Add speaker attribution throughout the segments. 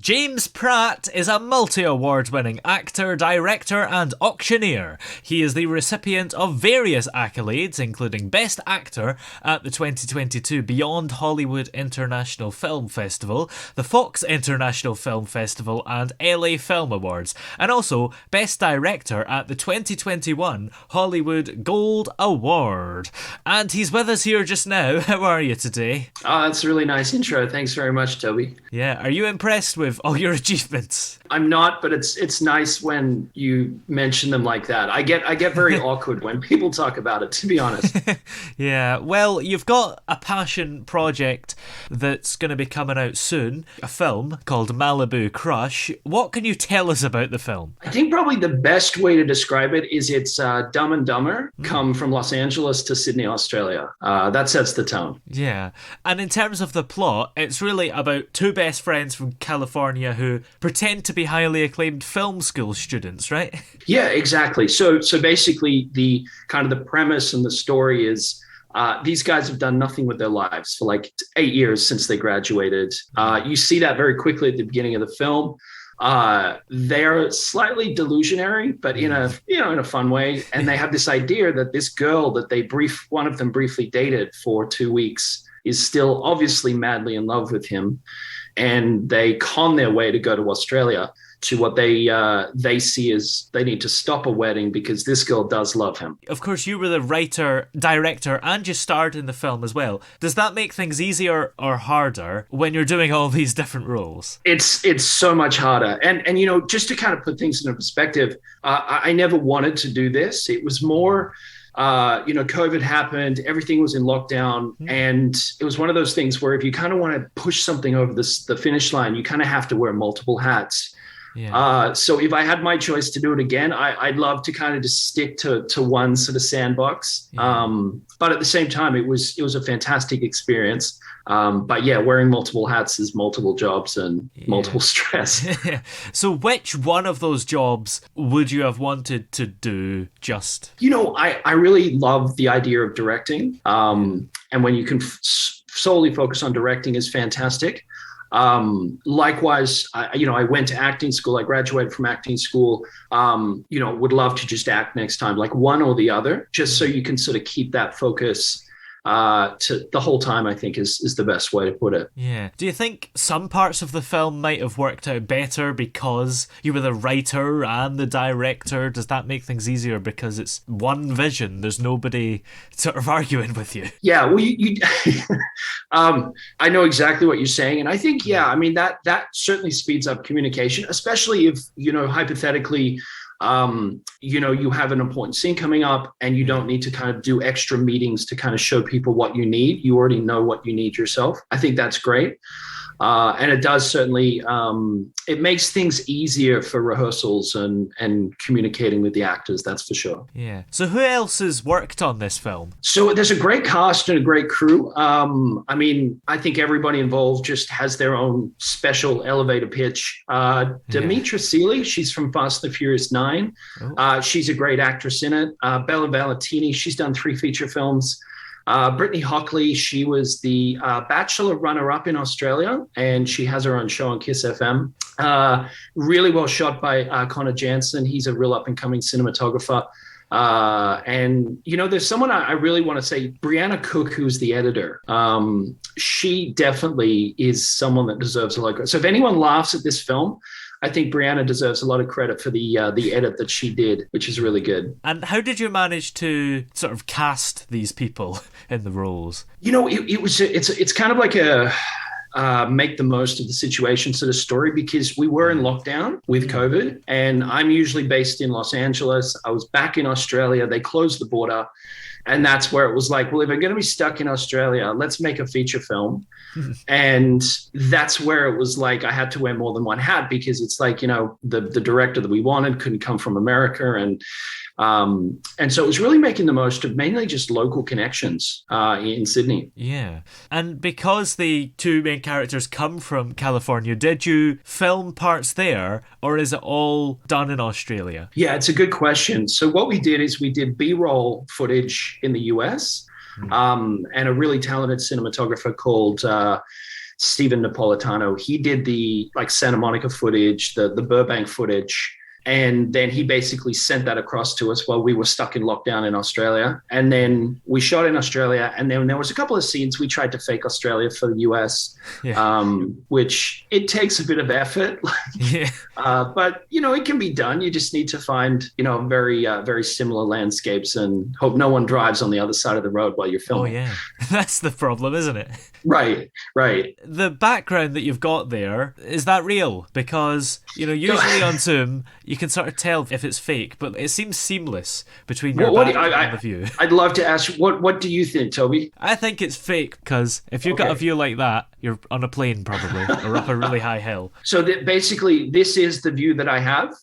Speaker 1: James Pratt is a multi-award-winning actor, director, and auctioneer. He is the recipient of various accolades, including Best Actor at the 2022 Beyond Hollywood International Film Festival, the Fox International Film Festival, and LA Film Awards, and also Best Director at the 2021 Hollywood Gold Award. And he's with us here just now. How are you today?
Speaker 2: That's a really nice intro. Thanks very much, Toby.
Speaker 1: Yeah, are you impressed with all your achievements?
Speaker 2: I'm not, but it's nice when you mention them like that. I get very awkward when people talk about it, to be honest.
Speaker 1: Yeah, well, you've got a passion project that's going to be coming out soon, a film called Malibu Crush. What can you tell us about the film?
Speaker 2: I think probably the best way to describe it is it's Dumb and Dumber come from Los Angeles to Sydney, Australia. That sets the tone.
Speaker 1: Yeah, and in terms of the plot, it's really about two best friends from California who pretend to be highly acclaimed film school students, right?
Speaker 2: Yeah, exactly. So basically the kind of the premise and the story is these guys have done nothing with their lives for like 8 years since they graduated. You see that very quickly at the beginning of the film. They're slightly delusionary, but in a fun way. And they have this idea that this girl that one of them briefly dated for 2 weeks is still obviously madly in love with him. And they con their way to go to Australia to what they see as they need to stop a wedding because this girl does love him.
Speaker 1: Of course, you were the writer, director, and you starred in the film as well. Does that make things easier or harder when you're doing all these different roles?
Speaker 2: It's so much harder. And just to kind of put things into perspective, I never wanted to do this. It was more... COVID happened, everything was in lockdown, and it was one of those things where if you kind of want to push something over the finish line, you kind of have to wear multiple hats. Yeah. So if I had my choice to do it again, I'd love to kind of just stick to one sort of sandbox. Yeah. But at the same time, it was a fantastic experience. But yeah, wearing multiple hats is multiple jobs and multiple stress.
Speaker 1: So which one of those jobs would you have wanted to do just?
Speaker 2: I really love the idea of directing. And when you can solely focus on directing is fantastic. Likewise, I went to acting school. I graduated from acting school. Would love to just act next time, like one or the other, just so you can sort of keep that focus to the whole time, I think is the best way to put it.
Speaker 1: Yeah. Do you think some parts of the film might have worked out better because you were the writer and the director? Does that make things easier because it's one vision? There's nobody sort of arguing with you.
Speaker 2: Yeah, well, you I know exactly what you're saying. And I think, that certainly speeds up communication, especially if, hypothetically, you have an important scene coming up and you don't need to kind of do extra meetings to kind of show people what you need. You already know what you need yourself. I think that's great. And it does certainly, it makes things easier for rehearsals and communicating with the actors, that's for sure.
Speaker 1: Yeah. So who else has worked on this film?
Speaker 2: So there's a great cast and a great crew. I think everybody involved just has their own special elevator pitch. Demetra Seeley, she's from Fast and the Furious 9. Oh. She's a great actress in it. Bella Valentini, she's done 3 feature films. Brittany Hockley, she was the Bachelor runner-up in Australia, and she has her own show on Kiss FM. Really well shot by Connor Jansen. He's a real up-and-coming cinematographer. There's someone I really want to say, Brianna Cook, who's the editor. She definitely is someone that deserves a lot of credit. So if anyone laughs at this film, I think Brianna deserves a lot of credit for the edit that she did, which is really good.
Speaker 1: And how did you manage to sort of cast these people in the roles?
Speaker 2: It's kind of like a make the most of the situation sort of story, because we were in lockdown with COVID, and I'm usually based in Los Angeles. I was back in Australia. They closed the border. And that's where it was like, well, if I'm going to be stuck in Australia, let's make a feature film. And that's where it was like I had to wear more than one hat, because it's like, the director that we wanted couldn't come from America. And so it was really making the most of mainly just local connections in Sydney.
Speaker 1: Yeah. And because the two main characters come from California, did you film parts there, or is it all done in Australia?
Speaker 2: Yeah, it's a good question. So what we did is we did B-roll footage in the US, and a really talented cinematographer called Stephen Napolitano. He did the like Santa Monica footage, the Burbank footage. And then he basically sent that across to us while we were stuck in lockdown in Australia. And then we shot in Australia. And then there was a couple of scenes we tried to fake Australia for the US, which it takes a bit of effort. But, it can be done. You just need to find, very similar landscapes and hope no one drives on the other side of the road while you're filming.
Speaker 1: Oh, yeah. That's the problem, isn't it?
Speaker 2: Right.
Speaker 1: The background that you've got there, is that real? Because, usually on Zoom, you can sort of tell if it's fake, but it seems seamless between your background and the view.
Speaker 2: I'd love to ask, what do you think, Toby?
Speaker 1: I think it's fake, because if you've got a view like that, you're on a plane probably, or up a really high hill. So
Speaker 2: basically, this is the view that I have.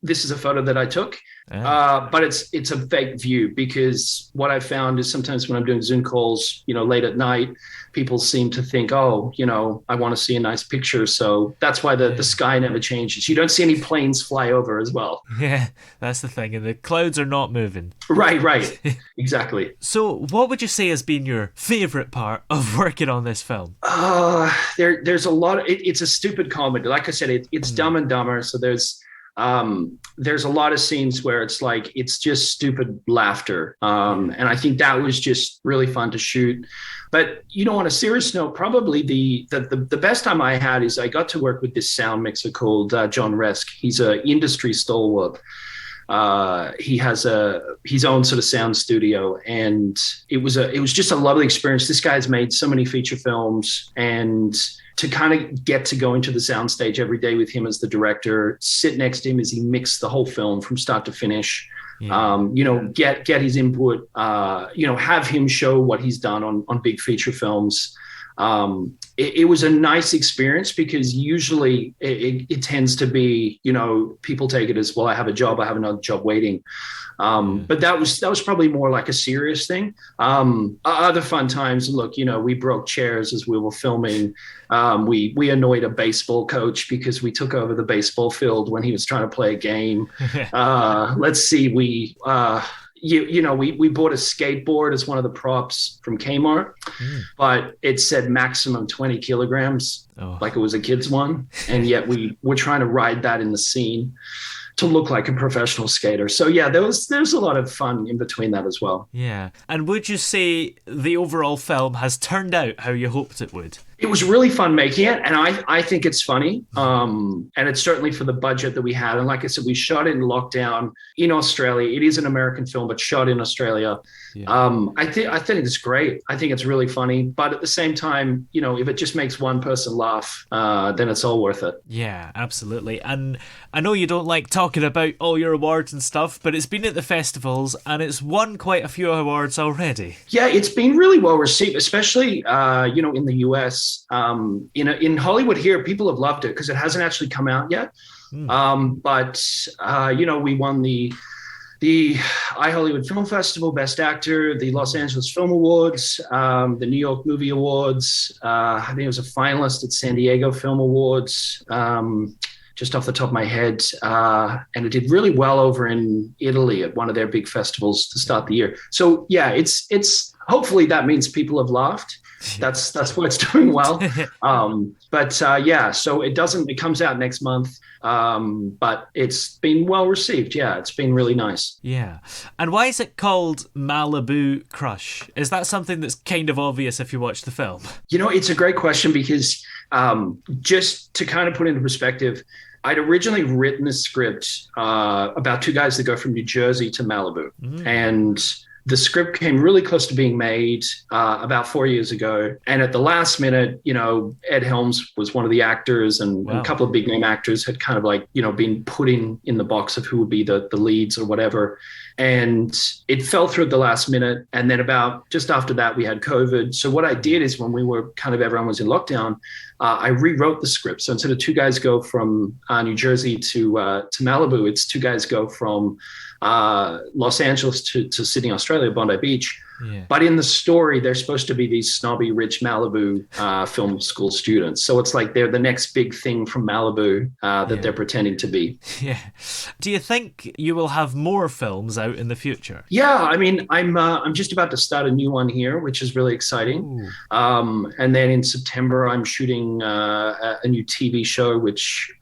Speaker 2: This is a photo that I took. But it's a fake view, because what I found is sometimes when I'm doing Zoom calls, late at night, people seem to think, I want to see a nice picture. So that's why the sky never changes. You don't see any planes fly over as well. Yeah,
Speaker 1: that's the thing. And the clouds are not moving.
Speaker 2: Right. Exactly.
Speaker 1: So what would you say has been your favorite part of working on this film?
Speaker 2: There's a lot. It's a stupid comedy. Like I said, it's Dumb and Dumber. So there's a lot of scenes where it's just stupid laughter. And I think that was just really fun to shoot. But, on a serious note, probably the best time I had is I got to work with this sound mixer called John Resk. He's an industry stalwart. He has his own sort of sound studio, and it was just a lovely experience. This guy's made so many feature films, and to kind of get to go into the soundstage every day with him as the director, sit next to him as he mixed the whole film from start to finish. Get his input, have him show what he's done on big feature films. It was a nice experience, because usually it tends to be, people take it as, well, I have a job, I have another job waiting. But that was probably more like a serious thing. Other fun times, look, we broke chairs as we were filming. We annoyed a baseball coach because we took over the baseball field when he was trying to play a game. Let's see, we bought a skateboard as one of the props from Kmart, but it said maximum 20 kilograms, like it was a kid's one. And yet we were trying to ride that in the scene to look like a professional skater. So yeah, there's a lot of fun in between that as well.
Speaker 1: Yeah. And would you say the overall film has turned out how you hoped it would?
Speaker 2: It was really fun making it, and I think it's funny. And it's certainly for the budget that we had. And like I said, we shot in lockdown in Australia. It is an American film, but shot in Australia. Yeah. I think it's great. I think it's really funny. But at the same time, if it just makes one person laugh, then it's all worth it.
Speaker 1: Yeah, absolutely. And I know you don't like talking about all your awards and stuff, but it's been at the festivals and it's won quite a few awards already.
Speaker 2: Yeah, it's been really well received, especially in the US. In Hollywood here, people have loved it because it hasn't actually come out yet. But we won the iHollywood Film Festival Best Actor, the Los Angeles Film Awards, the New York Movie Awards. I think it was a finalist at San Diego Film Awards, just off the top of my head. And it did really well over in Italy at one of their big festivals to start the year. So yeah, it's hopefully that means people have laughed. That's why it's doing well. So it comes out next month. But it's been well received. Yeah, it's been really nice.
Speaker 1: Yeah. And why is it called Malibu Crush? Is that something that's kind of obvious if you watch the film?
Speaker 2: It's a great question, because just to kind of put into perspective, I'd originally written a script about two guys that go from New Jersey to Malibu. And the script came really close to being made about 4 years ago. And at the last minute, Ed Helms was one of the actors, and a couple of big name actors had kind of been put in the box of who would be the leads or whatever. And it fell through at the last minute. And then about just after that, we had COVID. So what I did is, when we were everyone was in lockdown, I rewrote the script. So instead of two guys go from New Jersey to Malibu, it's two guys go from Los Angeles to Sydney, Australia, Bondi Beach.
Speaker 1: Yeah.
Speaker 2: But in the story, they're supposed to be these snobby, rich Malibu film school students. So it's like they're the next big thing from Malibu that they're pretending to be.
Speaker 1: Yeah. Do you think you will have more films out in the future?
Speaker 2: Yeah, I mean, I'm just about to start a new one here, which is really exciting. And then in September, I'm shooting a new TV show, which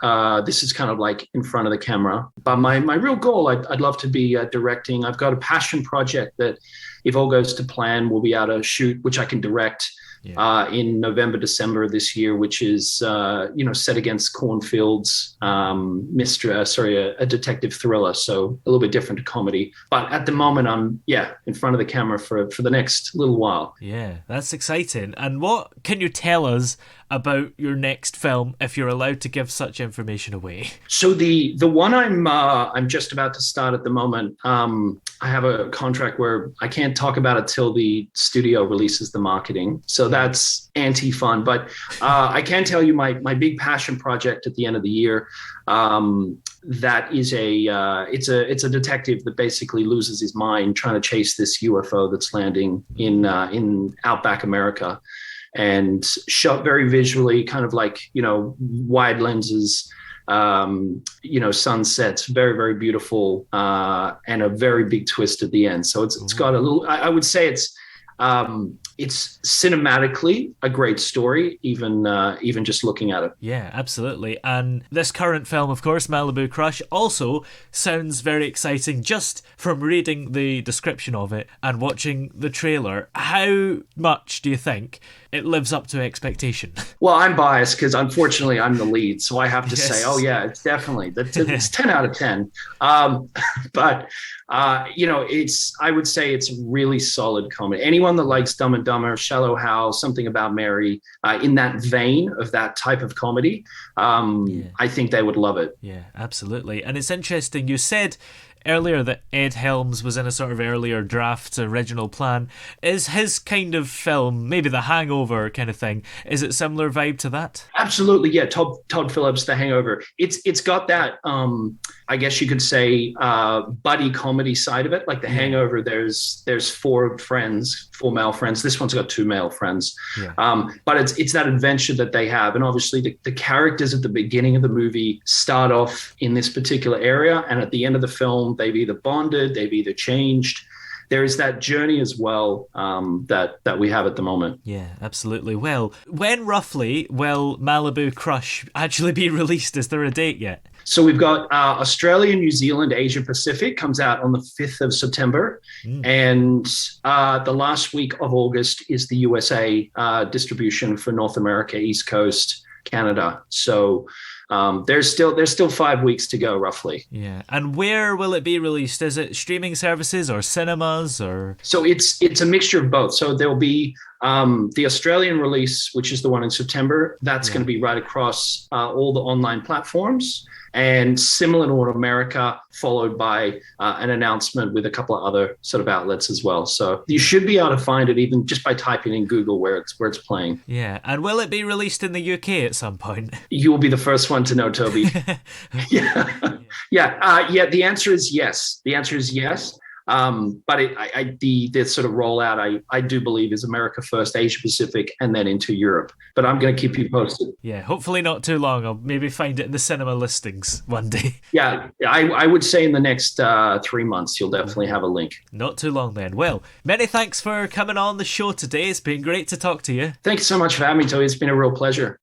Speaker 2: this is kind of like in front of the camera. But my real goal, I'd love to be directing. I've got a passion project that, if all goes to plan, we'll be able to shoot, which I can direct in November, December of this year, which is, set against cornfields, a detective thriller. So a little bit different to comedy. But at the moment, I'm, in front of the camera for the next little while.
Speaker 1: Yeah, that's exciting. And what can you tell us about your next film, if you're allowed to give such information away?
Speaker 2: So the one I'm just about to start at the moment, I have a contract where I can't talk about it till the studio releases the marketing. So that's anti-fun. But I can tell you my big passion project at the end of the year. That is it's a detective that basically loses his mind trying to chase this UFO that's landing in outback America, and shot very visually, kind of like, wide lenses, sunsets, very, very beautiful, and a very big twist at the end. So it's got a little, I would say it's cinematically a great story, even just looking at it.
Speaker 1: Yeah, absolutely. And this current film, of course, Malibu Crush, also sounds very exciting just from reading the description of it and watching the trailer. How much do you think it lives up to expectation? Well,
Speaker 2: I'm biased because unfortunately I'm the lead, so I have to say, it's definitely, it's 10 out of 10. But I would say it's a really solid comedy. Anyone that likes Dumb and Dumber, Shallow Hal, Something About Mary, in that vein of that type of comedy, I think they would love it.
Speaker 1: Yeah, absolutely. And it's interesting, you said earlier that Ed Helms was in a sort of earlier draft original plan. Is his kind of film, maybe The Hangover kind of thing, is it similar vibe to that?
Speaker 2: Absolutely, yeah. Todd Phillips, The Hangover. It's got that, I guess you could say, buddy comedy side of it. Like The Hangover, there's four male friends. This one's got two male friends. But it's that adventure that they have. And obviously the characters at the beginning of the movie start off in this particular area, and at the end of the film, they've either bonded, they've either changed. There is that journey as well that we have at the moment.
Speaker 1: Yeah, absolutely. Well, when roughly will Malibu Crush actually be released? Is there a date yet?
Speaker 2: So we've got Australia, New Zealand, Asia Pacific comes out on the 5th of September. And the last week of August is the USA distribution for North America, East Coast, Canada. So there's still 5 weeks to go, roughly.
Speaker 1: Yeah. And where will it be released? Is it streaming services or cinemas or?
Speaker 2: So it's a mixture of both. So there'll be the Australian release, which is the one in September. That's going to be right across all the online platforms. And similar to North America, followed by an announcement with a couple of other sort of outlets as well. So you should be able to find it even just by typing in Google where it's playing.
Speaker 1: Yeah, and will it be released in the UK at some point?
Speaker 2: You will be the first one to know, Toby. The answer is yes. The answer is yes. But the sort of rollout, I do believe, is America first, Asia Pacific, and then into Europe. But I'm going to keep you posted.
Speaker 1: Yeah, hopefully not too long. I'll maybe find it in the cinema listings one day.
Speaker 2: Yeah, I would say in the next 3 months, you'll definitely have a link.
Speaker 1: Not too long then. Well, many thanks for coming on the show today. It's been great to talk to you.
Speaker 2: Thanks so much for having me, Toby. It's been a real pleasure.